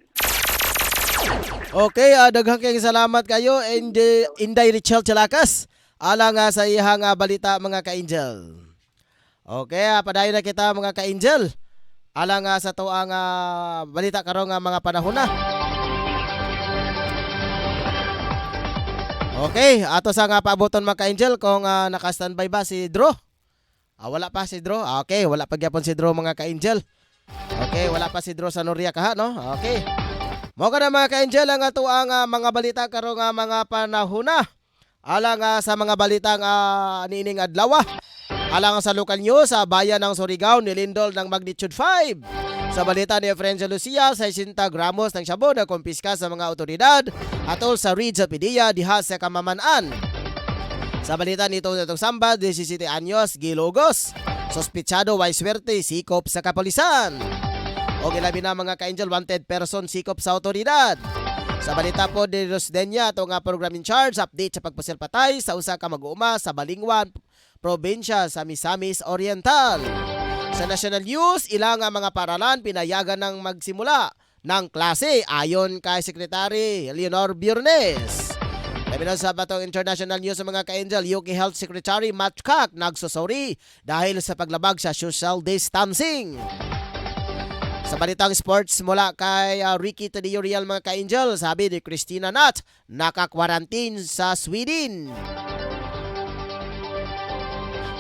Speaker 2: Okay, daghang kayong salamat kayo, Inday Richel Tilakas. Alang sa iyang balita mga ka-angel. Okay, padayon na kita mga ka-angel. Alang sa tuang balita karong mga panahon na. Okay, ato sa paaboton mga ka-angel kung naka-standby ba si Drew. Wala pa si Drew. Okay, wala pa gyapon si Drew mga ka-angel. Okay, wala pa si Drew sa Noria kaha, no? Okay. Mo ka na mga ka-angel ang ato ang mga balita karong mga panahon na. Alang sa mga balitang niining adlaw. Alang sa local news sa bayan ng Surigao nilindol ng magnitude 5. Sa balita ni Efrensia Lucia, 60 gramos ng shabu na kumpiska sa mga otoridad atol sa Ridge Pedia diha sa Kamaman-an. Sa balita nito itong Samba, 17 anyos, Gilogos. Sospechado way swerte, sikop sa kapulisan. O gilabi na mga ka-angel, wanted person sikop sa otoridad. Sa balita po ni Rosdenia, ito nga program in charge, update sa pagpasilpatay sa usa ka mag-uuma sa Balingwan, probinsya sa Misamis Oriental. Sa national news, ilang mga paralan pinayagan ng magsimula ng klase ayon kay Secretary Leonor Biernes. Labi na sa batong international news sa mga ka-angel, UK Health Secretary Matt Kak nagsusori dahil sa paglabag sa social distancing. Sa balitang sports mula kay Ricky Tadeo-Real mga ka-angel, sabi ni Christina Nat, naka-quarantine sa Sweden.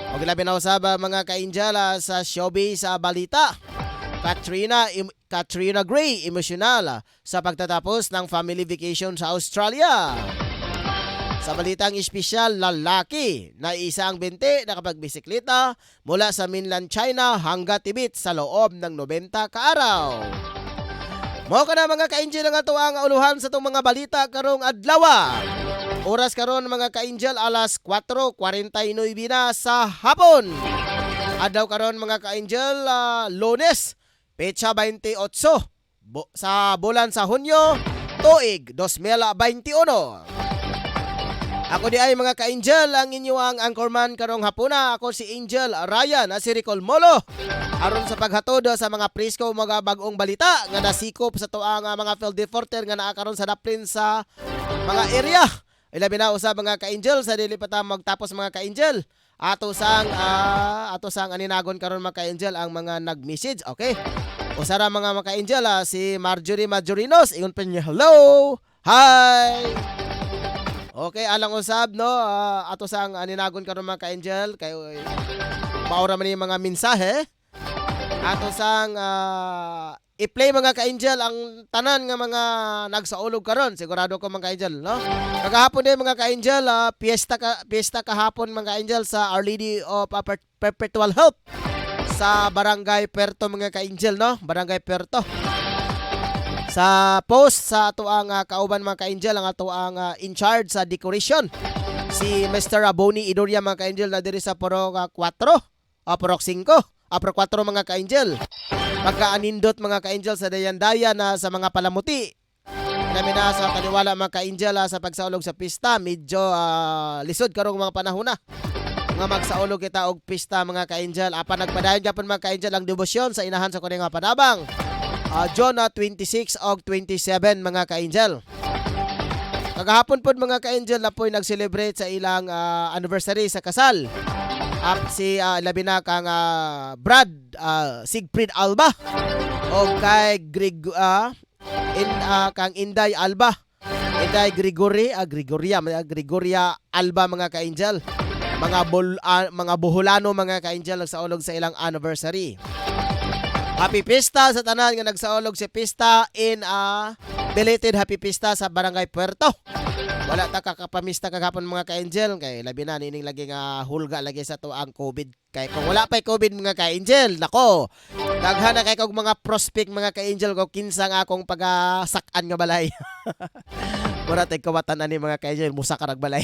Speaker 2: O gilabi na usab mga ka-angel sa showbiz sa balita. Katrina Gray emosyonal sa pagtatapos ng family vacation sa Australia. Sa balitang espesyal, lalaki na isang binti nakapagbisikleta mula sa mainland China hanggang Tibet sa loob ng 90 kaaraw. Mo ka na mga ka-angel ang ato ang uluhan sa itong mga balita karong adlaw. Oras karon mga ka-angel alas 4:49 na sa hapon. Adlaw karon mga ka-angel Lunes, petsa 28 sa bulan sa Hunyo, tuig 2021. Ako di ay mga ka-angel ang inyong anchorman karong hapuna. Ako si Angel Ryan si Ricol Molo. Aron sa paghatod sa mga presko mga bagong balita nga nasikop sa tuang mga field reporter nga naa karon sa daplin sa mga area. Ilabi na usab mga ka-angel sa dili pa ta magtapos mga ka-angel. Ato sang aninagon karon mga ka-angel ang mga nag-message, okay? Usara mga ka-angel si Marjorie Majorinos ingon pa niya hello. Hi. Okay, alang usab no, ato sang aninagon karon mga ka-angel kay maura man yung mga mensahe. Ato sang i-play mga ka-angel ang tanan nga mga nagsaulog karon, sigurado ko mga ka-angel, no? Kagahapon din mga ka-angel, piyesta kahapon mga ka-angel sa Our Lady of Perpetual Help sa Barangay Puerto mga ka-angel, no? Barangay Puerto. Sa post sa ato ang kauban mga ka-angel ang ato ang in charge sa decoration si Mr. Aboni Idoria mga ka-angel na diri sa Porok 4 Porok 5 Porok 4 mga ka-angel pagkaanindot mga ka-angel sa dayan-dayan na sa mga palamuti namin na sa kaniwala mga ka-angel sa pagsaulog sa pista medyo lisod karong mga panahon na nga magsaulog kita og pista mga ka-angel apan nagpadayon gyapon mga ka-angel ang debosyon sa inahan sa kuning padabang John 26 og 27 mga ka-angel. Kagahapon po mga ka-angel na po'y nag-celebrate sa ilang anniversary sa kasal. Si labi na kang Brad Siegfried Alba o kay kang Inday Alba. Inday Gregoria Alba mga ka-angel. Mga Boholano mga ka-angel nagsaulog sa ilang anniversary. Happy Pista sa tanan nga nagsaulog si Pista in a belated Happy Pista sa Barangay Puerto. Wala ta kakapamista kagapon mga ka-angel kay labi na nining lagi nga hulga lagi sa to ang COVID. Kay kung wala pa'y COVID mga ka-angel, nako. Daghan na kay kog mga prospect mga ka-angel ko kinsa nga akong pagasakan nga balay. Mura tay kawatan ani mga ka-angel musa ka balay.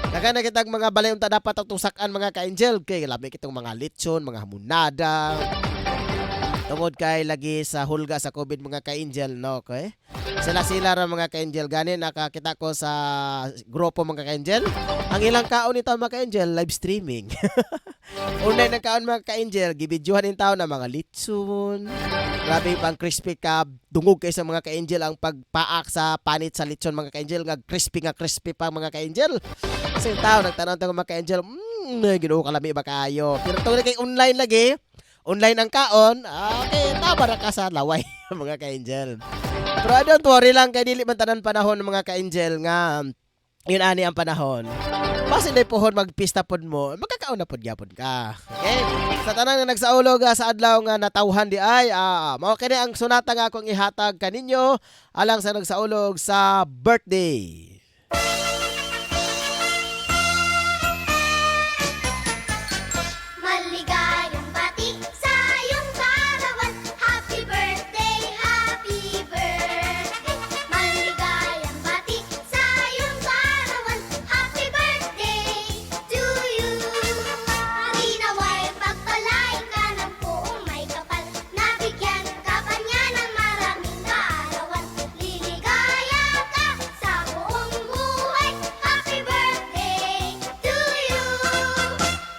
Speaker 2: Kaya nakitag mga balay unta dapat tusakan mga ka-angel kay labi kitong mga lechon, mga hamunada. Tungod kay lagi sa hulga sa COVID mga ka-angel no okay. Sila ra mga ka-angel gani nakakita ko sa grupo mga ka-angel. Ang ilang kaon nito mga ka-angel live streaming. Unay na kaon mga ka-angel gibidyohan in taon na mga litson. Grabe pang crispy ka dungog kay sa mga ka-angel ang pagpaak sa panit sa litson mga ka-angel nga crispy pa mga ka-angel. Kasi yung tao nagtanong tayo mga ka-angel ginoo kalami ba kayo. Pero tungod kay online lagi. Online ang kaon, okay, tabara ka sa laway, mga ka-angel. Pero don't worry lang, kay dili man tanan panahon mga ka-angel nga, yun ani ang panahon. Basta hindi pohon magpista pod mo, magkakaon na pod gyapon ka. Okay? Sa tanan nga nagsaulog sa adlaw nga natawhan di ay, mao kini ang sunata nga akong ihatag kaninyo alang sa nagsaulog sa birthday.
Speaker 7: Maligayang bati sa iyong karawan. Happy birthday, happy birthday. Maligayang bati sa iyong karawan. Happy birthday to you. Ginaway pagpalain ka ng buong may kapal. Nabigyan ka pa niya ng maraming kaarawan. Liligaya ka sa buong buhay. Happy birthday to you.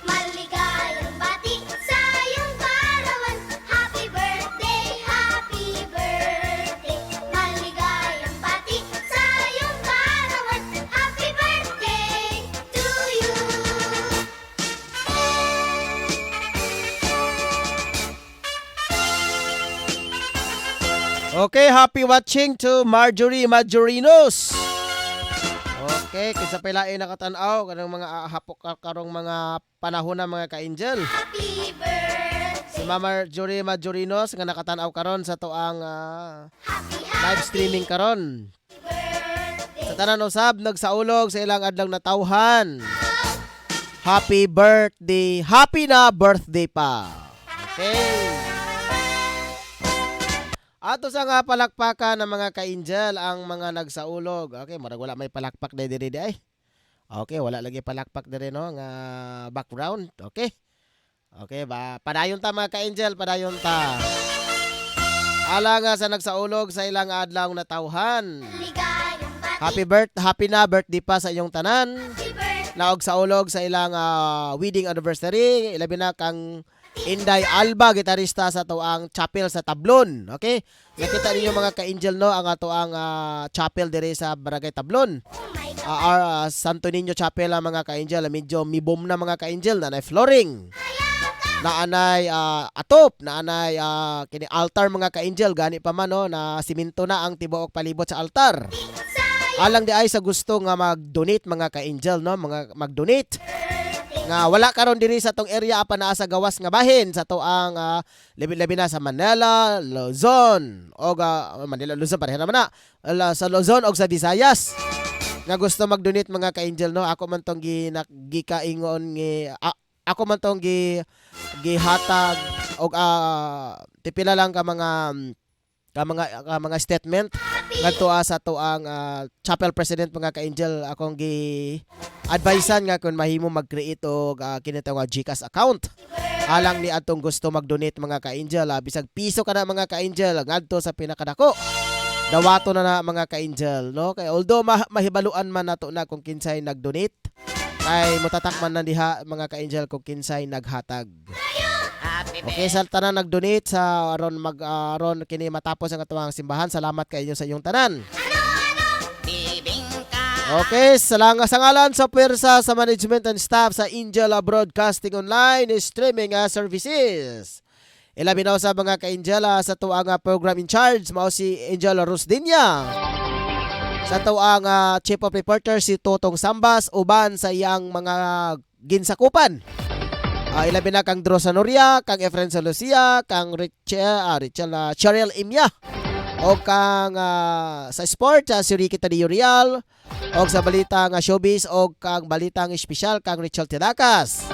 Speaker 7: Maligayang bati sa iyong karawan. Happy birthday, happy birthday. Maligayang bati sa iyong karawan. Happy birthday to you.
Speaker 2: Okay, happy watching to Marjorie Majorinos. Okay, kinsa palain nakatan-aw kanang mga hapok karong mga panahon na mga ka-angel.
Speaker 7: Happy birthday.
Speaker 2: Si Mama Marjorie Majorinos nga nakatan-aw karon sa tuang
Speaker 7: Happy
Speaker 2: live streaming karon.
Speaker 7: birthday.
Speaker 2: Sa tanan usab nagsaulog sa ilang adlang natawhan. Happy birthday. Happy na birthday pa. Okay. Ato sa nga palakpakan ng mga ka-angel ang mga nagsaulog. Okay, marag wala may palakpak na diri ay. Okay, wala lagi palakpak diri no nga background. Okay. Okay ba? Padayon ta mga ka-angel, padayon ta. Ala nga sa nagsaulog sa ilang adlaw natawhan.
Speaker 7: Maligayang bati.
Speaker 2: Happy na birthday pa sa inyong tanan.
Speaker 7: Happy birthday.
Speaker 2: Naog sa ulog sa ilang wedding anniversary. Ilabi na kang Inday Alba, gitarista sa tuang chapel sa Tablon. Okay? Nakita ninyo mga ka-angel no ang tuang chapel dire sa Barangay Tablon. Santo Niño Chapel mga ka-angel, medyo mibom na mga ka-angel na flooring. Naanay atop, naanay kini altar mga ka-angel gani pa man no na simento na ang tibuok palibot sa altar. Alang di ay sa gusto nga mag-donate mga ka-angel no, mga mag-donate. Nga wala karon diri sa tong area apa naa sa gawas nga bahin sa tuang labi-labi na sa Manila, Luzon o Manila, Luzon pareha naman na sa Luzon o sa Visayas nga gusto mag-donate mga ka-angel no. Ako man tong gikaingon ako man tong gihatag og tipila lang ka mga statement ngadto sa tuang chapel president mga ka-angel akong gi-advisean nga kung mahimo mag-create og kinito nga GCash account alang ni atong gusto mag-donate mga ka-angel bisag piso ka na mga ka-angel ngadto sa pinakadako dawato na mga ka-angel no kay although mahibaluan man nato na kung kinsay nag-donate kay mutatakman na diha mga ka-angel kung kinsay naghatag. Okay, sa tanan nag-donate sa aron kini matapos ang atuang simbahan. Salamat kayo sa inyong tanan. Okay, sa ngalan sa pwersa sa management and staff sa Angel Broadcasting Online Streaming Services. Ilabi na sa mga ka-angel sa tuang program in charge mao si Angel Rosdinia. Sa tuang chief of reporter si Totong Sambas uban sa iyang mga ginsakupan. Ilabi na kang Drew Sanoria, kang Efren Lucia, kang Cheryl Imya. O kang sa sport, si Ricky Tadio Real. O sa balitang showbiz, o kang balitang espesyal, kang Richel Tidakas.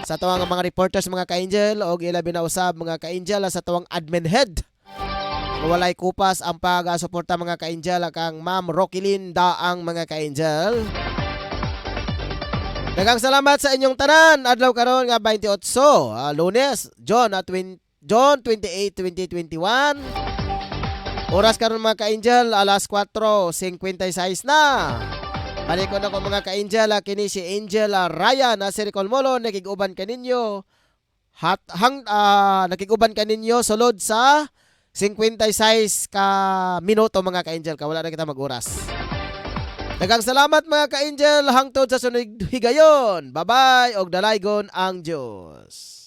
Speaker 2: Sa tuwang mga reporters mga ka-angel, o ilabi na usab mga ka-angel sa tuwang admin head. Walay kupas ang pag-suporta mga ka-angel kang Ma'am Roquilin Daang mga ka-angel. Daghang salamat sa inyong tanan. Adlaw karon nga 28 Lunes, June 28, 2021. Oras karon mga ka-angel alas 4:56 na. Balik ko na ko mga ka-angel, kini si Angel Ryan na si Ricolmolo nakiguban kaninyo. Nakiguban kaninyo sulod sa 56 ka minuto mga ka-angel, wala na kita mag-oras. Daghang salamat mga ka-angel, hangtod sa sunod higayon. Bye-bye og dalaygon ang Dios.